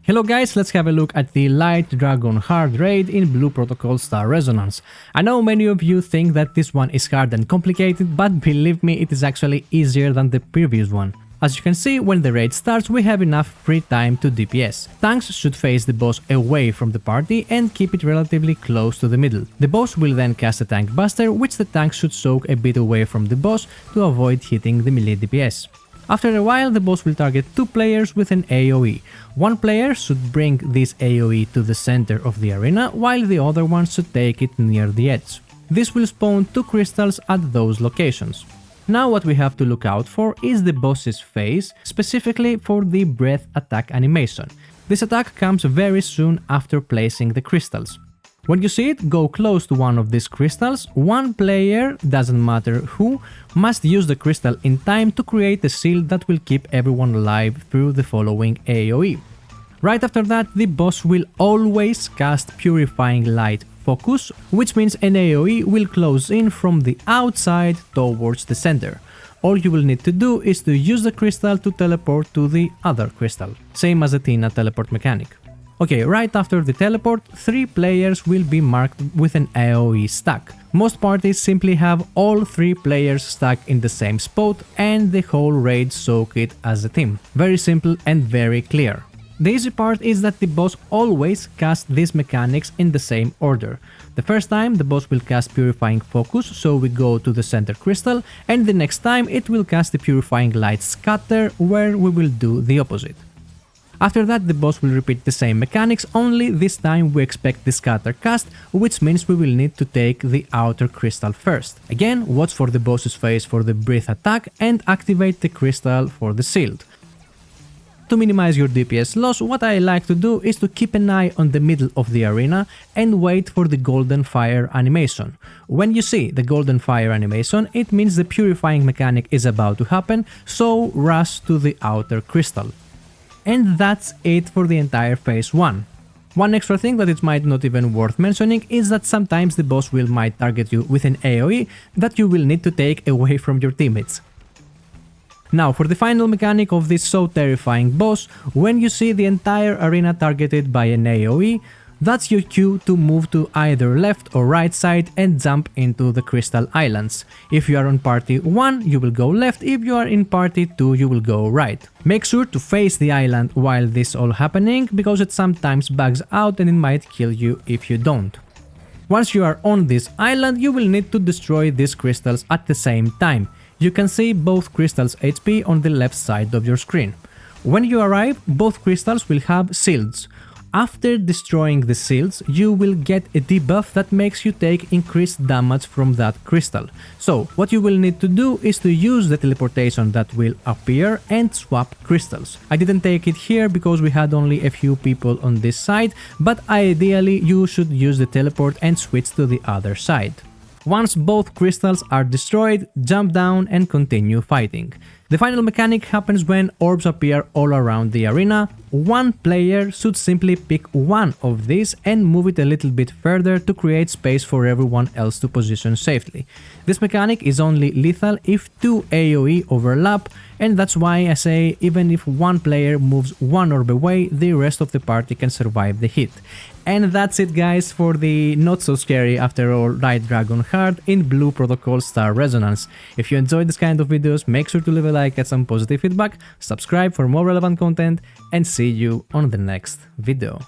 Hello guys, let's have a look at the Light Dragon Hard Raid in Blue Protocol Star Resonance. I know many of you think that this one is hard and complicated, but believe me, it is actually easier than the previous one. As you can see, when the raid starts, we have enough free time to DPS. Tanks should face the boss away from the party and keep it relatively close to the middle. The boss will then cast a tank buster, which the tank should soak a bit away from the boss to avoid hitting the melee DPS. After a while, the boss will target 2 players with an AoE. One player should bring this AoE to the center of the arena, while the other one should take it near the edge. This will spawn 2 crystals at those locations. Now what we have to look out for is the boss's face, specifically for the breath attack animation. This attack comes very soon after placing the crystals. When you see it, go close to one of these crystals. One player, doesn't matter who, must use the crystal in time to create a shield that will keep everyone alive through the following AoE. Right after that, the boss will always cast Purifying Light Focus, which means an AoE will close in from the outside towards the center. All you will need to do is to use the crystal to teleport to the other crystal, same as the Tina teleport mechanic. Okay, right after the teleport, 3 players will be marked with an AoE stack. Most parties simply have all 3 players stuck in the same spot and the whole raid soak it as a team. Very simple and very clear. The easy part is that the boss always casts these mechanics in the same order. The first time the boss will cast Purifying Focus, so we go to the center crystal, and the next time it will cast the Purifying Light Scatter, where we will do the opposite. After that, the boss will repeat the same mechanics, only this time we expect the scatter cast, which means we will need to take the outer crystal first. Again, watch for the boss's face for the breath attack and activate the crystal for the shield. To minimize your DPS loss, what I like to do is to keep an eye on the middle of the arena and wait for the golden fire animation. When you see the golden fire animation, it means the purifying mechanic is about to happen, so rush to the outer crystal. And that's it for the entire phase 1. One extra thing that it might not even worth mentioning is that sometimes the boss might target you with an AoE that you will need to take away from your teammates. Now for the final mechanic of this so terrifying boss, when you see the entire arena targeted by an AoE, that's your cue to move to either left or right side and jump into the crystal islands. If you are on party 1, you will go left, if you are in party 2, you will go right. Make sure to face the island while this all happening, because it sometimes bugs out and it might kill you if you don't. Once you are on this island, you will need to destroy these crystals at the same time. You can see both crystals' HP on the left side of your screen. When you arrive, both crystals will have shields. After destroying the shields, you will get a debuff that makes you take increased damage from that crystal. So, what you will need to do is to use the teleportation that will appear and swap crystals. I didn't take it here because we had only a few people on this side, but ideally you should use the teleport and switch to the other side. Once both crystals are destroyed, jump down and continue fighting. The final mechanic happens when orbs appear all around the arena. One player should simply pick one of these and move it a little bit further to create space for everyone else to position safely. This mechanic is only lethal if 2 AoE overlap, and that's why I say even if one player moves one orb away, the rest of the party can survive the hit. And that's it guys for the not so scary after all Light Dragon Hard in Blue Protocol Star Resonance. If you enjoyed this kind of videos, make sure to leave a like, get some positive feedback, subscribe for more relevant content, and see you on the next video.